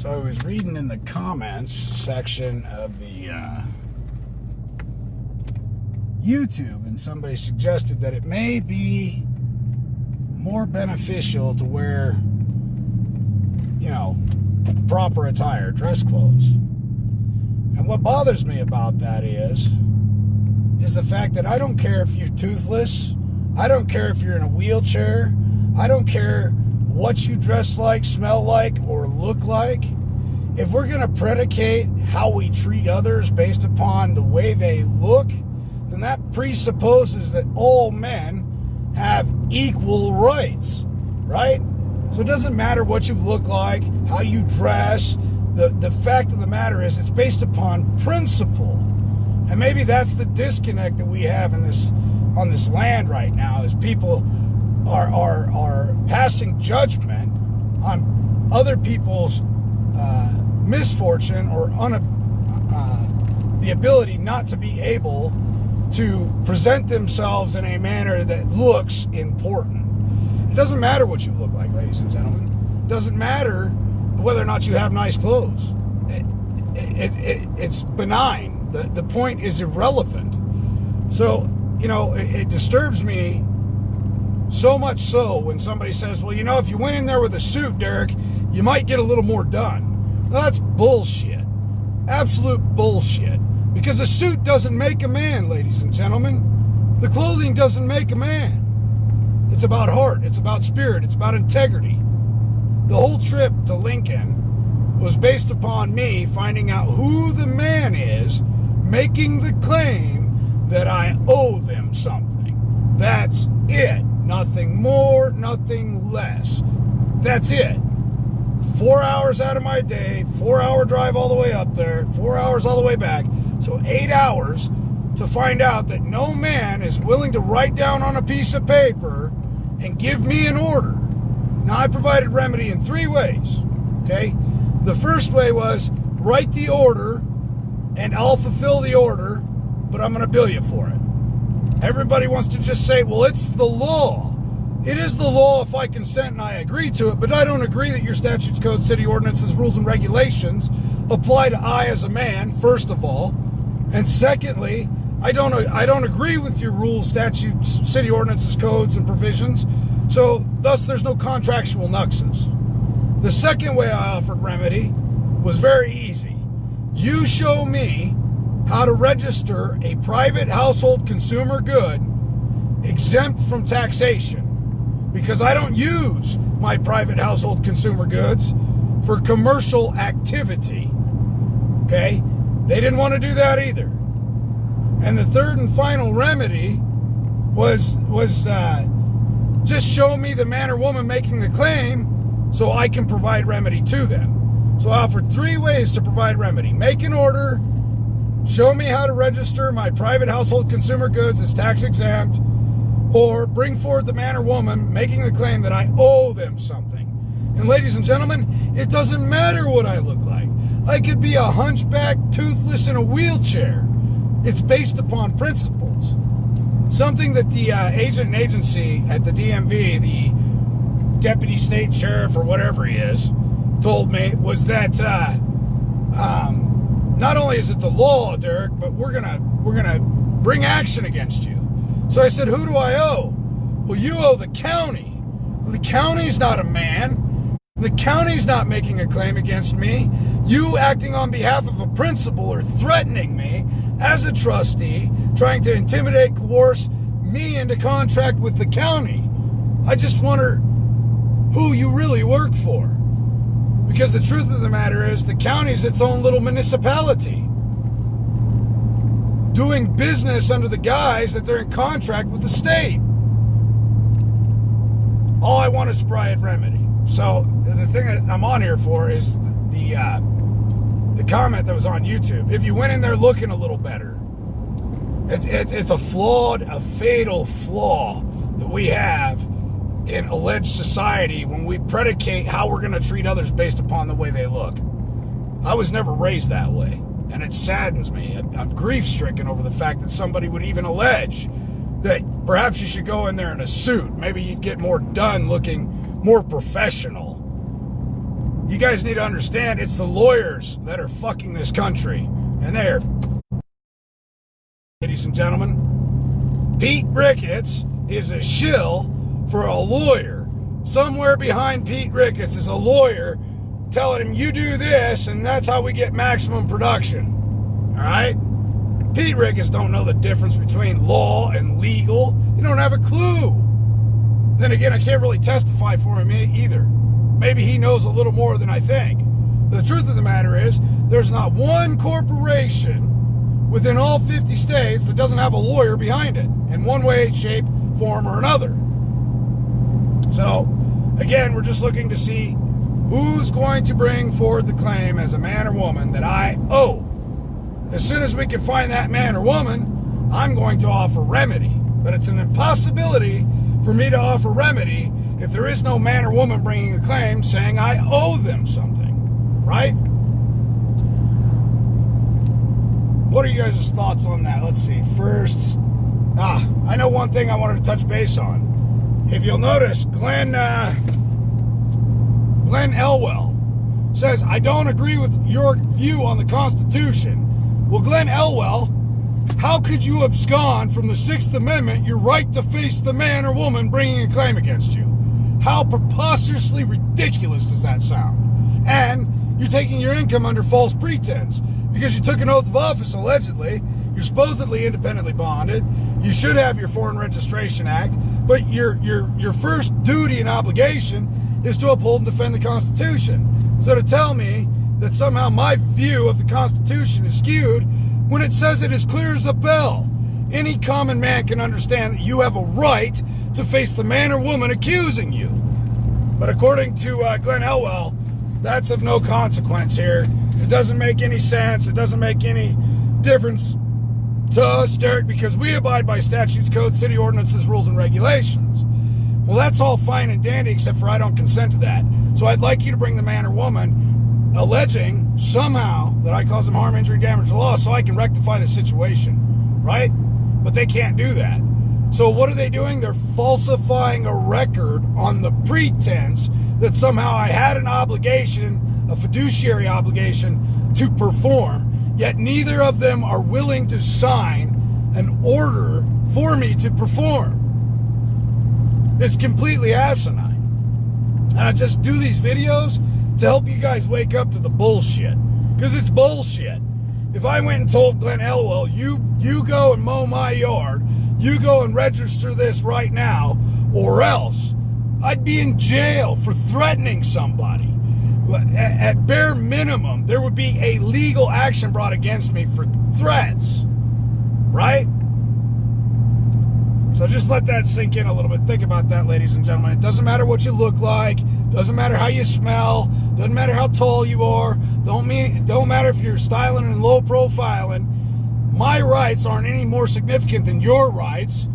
So I was reading in the comments section of the YouTube, and somebody suggested that it may be more beneficial to wear, proper attire, dress clothes. And what bothers me about that is the fact that I don't care if you're toothless, I don't care if you're in a wheelchair, I don't care what you dress like, smell like, or look like. If we're going to predicate how we treat others based upon the way they look, then that presupposes that all men have equal rights, right? So it doesn't matter what you look like, how you dress. The fact of the matter is it's based upon principle. And maybe that's the disconnect that we have on this land right now, is people are passing judgment on other people's misfortune or the ability not to be able to present themselves in a manner that looks important. It doesn't matter what you look like, ladies and gentlemen. It doesn't matter whether or not you have nice clothes. It's benign. The point is irrelevant. So, it disturbs me so much so when somebody says, well, if you went in there with a suit, Derek, you might get a little more done. Well, that's bullshit. Absolute bullshit. Because a suit doesn't make a man, ladies and gentlemen. The clothing doesn't make a man. It's about heart. It's about spirit. It's about integrity. The whole trip to Lincoln was based upon me finding out who the man is making the claim that I owe them something. That's it. Nothing more, nothing less. That's it. 4 hours out of my day, 4-hour drive all the way up there, 4 hours all the way back. So 8 hours to find out that no man is willing to write down on a piece of paper and give me an order. Now, I provided remedy in 3 ways, okay? The first way was write the order and I'll fulfill the order, but I'm going to bill you for it. Everybody wants to just say, well, it's the law. It is the law if I consent and I agree to it, but I don't agree that your statutes, codes, city ordinances, rules, and regulations apply to I as a man, first of all. And secondly, I don't agree with your rules, statutes, city ordinances, codes, and provisions. So thus there's no contractual nexus. The second way I offered remedy was very easy. You show me how to register a private household consumer good exempt from taxation, because I don't use my private household consumer goods for commercial activity. Okay? They didn't want to do that either. And the third and final remedy was just show me the man or woman making the claim so I can provide remedy to them. So I offered 3 ways to provide remedy. Make an order, show me how to register my private household consumer goods as tax exempt, or bring forward the man or woman making the claim that I owe them something. And ladies and gentlemen, it doesn't matter what I look like. I could be a hunchback, toothless, in a wheelchair. It's based upon principles. Something that the agent and agency at the DMV, the deputy state sheriff or whatever he is, told me was that not only is it the law, Derek, but we're gonna bring action against you. So I said, who do I owe? Well, you owe the county. Well, the county's not a man. The county's not making a claim against me. You acting on behalf of a principal or threatening me as a trustee, trying to intimidate, coerce me into contract with the county. I just wonder who you really work for. Because the truth of the matter is the county's its own little municipality, doing business under the guise that they're in contract with the state. All I want is private remedy. So the thing that I'm on here for is the comment that was on YouTube. If you went in there looking a little better, it's a fatal flaw that we have in alleged society when we predicate how we're going to treat others based upon the way they look. I was never raised that way, and it saddens me. I'm grief-stricken over the fact that somebody would even allege that perhaps you should go in there in a suit. Maybe you'd get more done looking more professional. you guys need to understand it's the lawyers that are fucking this country. And they're, ladies and gentlemen, Pete Ricketts is a shill for a lawyer. Somewhere behind Pete Ricketts is a lawyer telling him, you do this, and that's how we get maximum production. All right? Pete Ricketts don't know the difference between law and legal. He don't have a clue. Then again, I can't really testify for him either. Maybe he knows a little more than I think. But the truth of the matter is, there's not one corporation within all 50 states that doesn't have a lawyer behind it in one way, shape, form, or another. So, again, we're just looking to see who's going to bring forward the claim as a man or woman that I owe. As soon as we can find that man or woman, I'm going to offer remedy. But it's an impossibility for me to offer remedy if there is no man or woman bringing a claim saying I owe them something, right? What are you guys' thoughts on that? Let's see. First, I know one thing I wanted to touch base on. If you'll notice, Glenn Elwell says, I don't agree with your view on the Constitution. Well, Glenn Elwell, how could you abscond from the Sixth Amendment, your right to face the man or woman bringing a claim against you? How preposterously ridiculous does that sound? And you're taking your income under false pretense because you took an oath of office, allegedly. You're supposedly independently bonded. You should have your Foreign Registration Act, but your first duty and obligation is to uphold and defend the Constitution. So to tell me that somehow my view of the Constitution is skewed when it says it is clear as a bell. Any common man can understand that you have a right to face the man or woman accusing you. But according to Glenn Elwell, that's of no consequence here. It doesn't make any sense. It doesn't make any difference to us, Derek, because we abide by statutes, codes, city ordinances, rules, and regulations. Well, that's all fine and dandy, except for I don't consent to that. So I'd like you to bring the man or woman alleging somehow that I caused them harm, injury, damage, or loss so I can rectify the situation, right? But they can't do that. So what are they doing? They're falsifying a record on the pretense that somehow I had an obligation, a fiduciary obligation, to perform, yet neither of them are willing to sign an order for me to perform. It's completely asinine. And I just do these videos to help you guys wake up to the bullshit. Because it's bullshit. If I went and told Glenn Elwell, you go and mow my yard, you go and register this right now, or else, I'd be in jail for threatening somebody. At bare minimum, there would be a legal action brought against me for threats. Right? So just let that sink in a little bit. Think about that, ladies and gentlemen. It doesn't matter what you look like. Doesn't matter how you smell. Doesn't matter how tall you are. Don't matter if you're styling and low profiling. My rights aren't any more significant than your rights.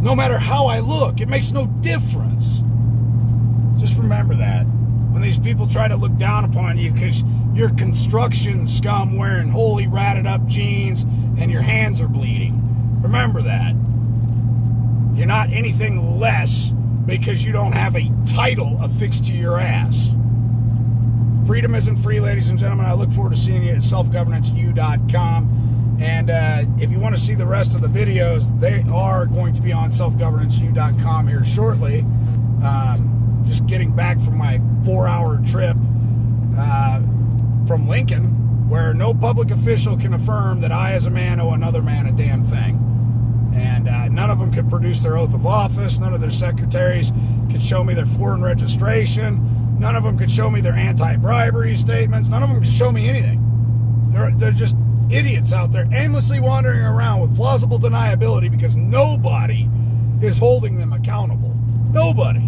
No matter how I look, it makes no difference. Just remember that. When these people try to look down upon you because you're construction scum wearing wholly ratted up jeans and your hands are bleeding. Remember that. You're not anything less because you don't have a title affixed to your ass. Freedom isn't free, ladies and gentlemen. I look forward to seeing you at selfgovernanceu.com. And if you want to see the rest of the videos, they are going to be on selfgovernanceu.com here shortly. Just getting back from my 4-hour trip from Lincoln, where no public official can affirm that I as a man owe another man a damn thing. And none of them could produce their oath of office. None of their secretaries could show me their foreign registration. None of them could show me their anti-bribery statements. None of them could show me anything. They're just idiots out there aimlessly wandering around with plausible deniability because nobody is holding them accountable. Nobody.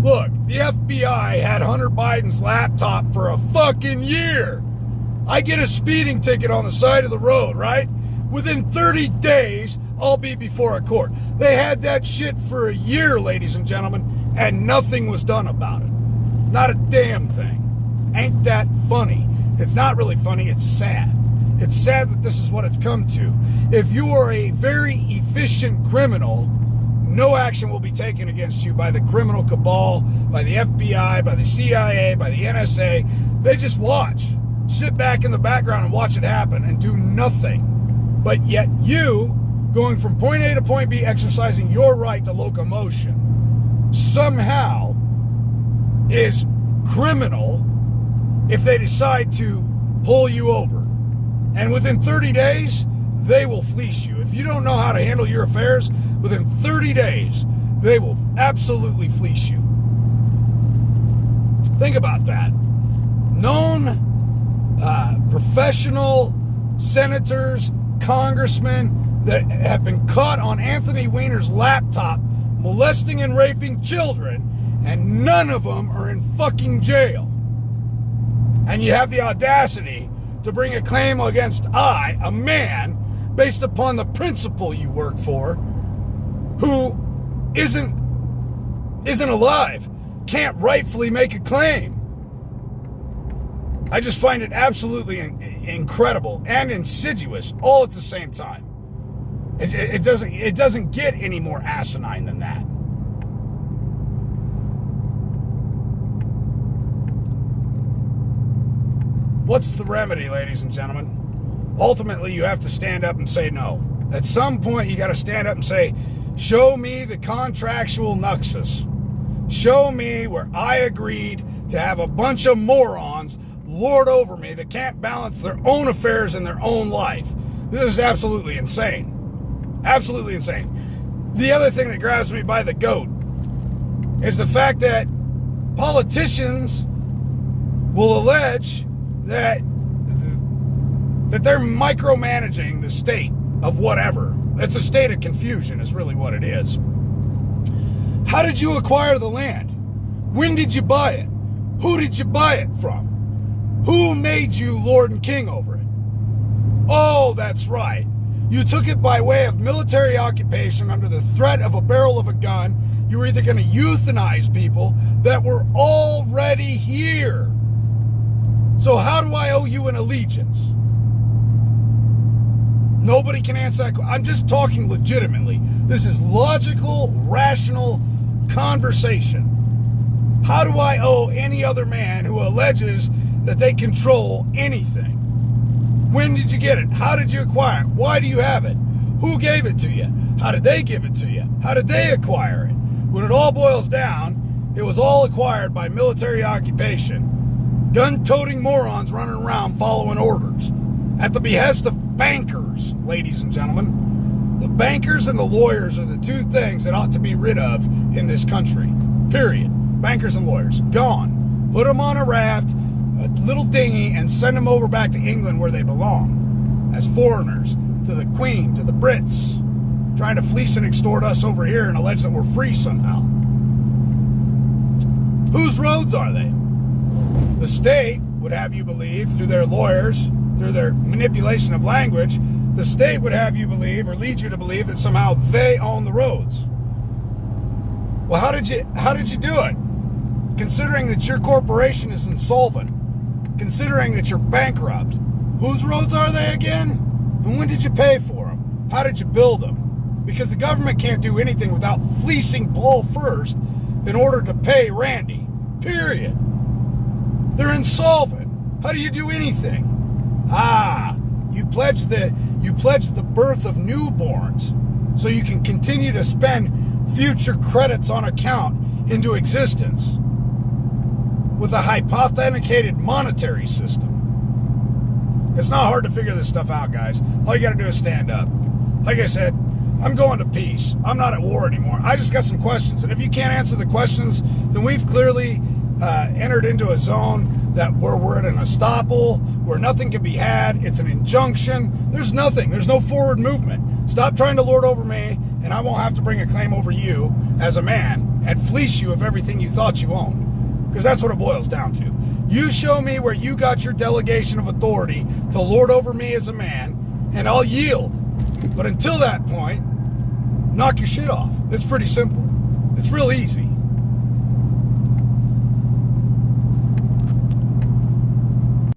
Look, the FBI had Hunter Biden's laptop for a fucking year. I get a speeding ticket on the side of the road, right? Within 30 days, I'll be before a court. They had that shit for a year, ladies and gentlemen, and nothing was done about it. Not a damn thing. Ain't that funny? It's not really funny, it's sad. It's sad that this is what it's come to. If you are a very efficient criminal, no action will be taken against you by the criminal cabal, by the FBI, by the CIA, by the NSA. They just watch. Sit back in the background and watch it happen and do nothing. But yet you, going from point A to point B, exercising your right to locomotion, somehow is criminal if they decide to pull you over. And within 30 days, they will fleece you. If you don't know how to handle your affairs, within 30 days, they will absolutely fleece you. Think about that. Known professional senators, congressmen that have been caught on Anthony Weiner's laptop molesting and raping children, and none of them are in fucking jail. And you have the audacity to bring a claim against a man, based upon the principle you work for, who isn't alive, can't rightfully make a claim. I just find it absolutely incredible and insidious all at the same time. It doesn't get any more asinine than that. What's the remedy, ladies and gentlemen? Ultimately, you have to stand up and say no. At some point, you got to stand up and say, show me the contractual nexus. Show me where I agreed to have a bunch of morons lord over me that can't balance their own affairs in their own life. This is absolutely insane. Absolutely insane. The other thing that grabs me by the goat is the fact that politicians will allege that they're micromanaging the state of whatever. It's a state of confusion is really what it is. How did you acquire the land? When did you buy it? Who did you buy it from? Who made you Lord and King over it? Oh, that's right. You took it by way of military occupation under the threat of a barrel of a gun. You were either going to euthanize people that were already here. So how do I owe you an allegiance? Nobody can answer that. I'm just talking legitimately. This is logical, rational conversation. How do I owe any other man who alleges that they control anything? When did you get it? How did you acquire it? Why do you have it? Who gave it to you? How did they give it to you? How did they acquire it? When it all boils down, it was all acquired by military occupation. Gun-toting morons running around following orders at the behest of bankers, ladies and gentlemen. The bankers and the lawyers are the two things that ought to be rid of in this country. Period. Bankers and lawyers. Gone. Put them on a raft, a little dinghy, and send them over back to England where they belong. As foreigners, to the Queen, to the Brits, trying to fleece and extort us over here and allege that we're free somehow. Whose roads are they? The state would have you believe, through their lawyers, through their manipulation of language, the state would have you believe, or lead you to believe, that somehow they own the roads. Well, how did you do it? Considering that your corporation is insolvent, considering that you're bankrupt, whose roads are they again? And when did you pay for them? How did you build them? Because the government can't do anything without fleecing Paul first in order to pay Randy. Period. They're insolvent. How do you do anything? You pledge the birth of newborns so you can continue to spend future credits on account into existence with a hypotheticated monetary system. It's not hard to figure this stuff out, guys. All you got to do is stand up. Like I said, I'm going to peace. I'm not at war anymore. I just got some questions. And if you can't answer the questions, then we've clearly entered into a zone where we're at an estoppel, where nothing can be had. It's an injunction. There's nothing. There's no forward movement. Stop trying to lord over me, and I won't have to bring a claim over you as a man and fleece you of everything you thought you owned. Because that's what it boils down to. You show me where you got your delegation of authority to lord over me as a man, and I'll yield. But until that point, knock your shit off. It's pretty simple. It's real easy.